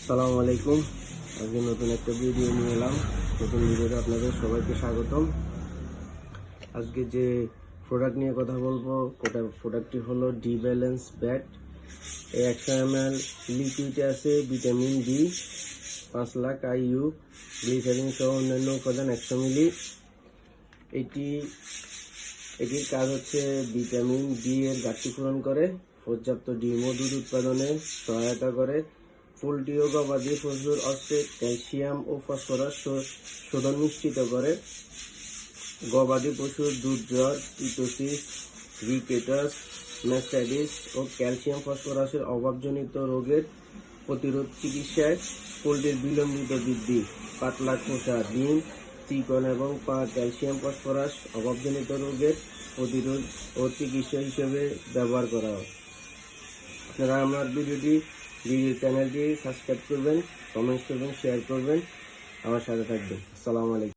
আসসালামু আলাইকুম। আজকে নতুন একটা ভিডিও নিয়ে এলাম। নতুন ভিডিওতে আপনাদের সবাইকে স্বাগতম। আজকে যে প্রোডাক্ট নিয়ে কথা বলবো, প্রোডাক্টটি হলো ডি ব্যালেন্স ব্যাট। 100 ml লিকুইডে আছে vitamin D, 5 lakh IU, glycerine সহ অন্যান্য উপাদান 100 মিলি। এটির কাজ হচ্ছে ভিটামিন ডি এর ঘাটতি পূরণ করে, পর্যাপ্ত ডিম ও দুধ উৎপাদনে সহায়তা করে, পোল্ট্রি ও গবাদি পশুর অস্ত্রে ক্যালসিয়াম ও ফসফরাস শোধন নিশ্চিত করে, গবাদি পশুর দুধ জ্বর, কিটোসিস, রিকেটাস, ম্যাস্টাইটিস ও ক্যালসিয়াম ফসফরাসের অভাবজনিত রোগের প্রতিরোধ চিকিৎসায়, পোল্ট্রির বিলম্বিত বৃদ্ধি, পাতলা খোসা ডিম, চিকন এবং পা ক্যালসিয়াম ফসফরাস অভাবজনিত রোগের প্রতিরোধ ও চিকিৎসা হিসেবে ব্যবহার করা হয়। আপনারা আমার ভিডিও চ্যানেলটি সাবস্ক্রাইব করবেন, কমেন্টস করবেন, শেয়ার করবেন, আমার সাথে থাকবেন। আসসালামু আলাইকুম।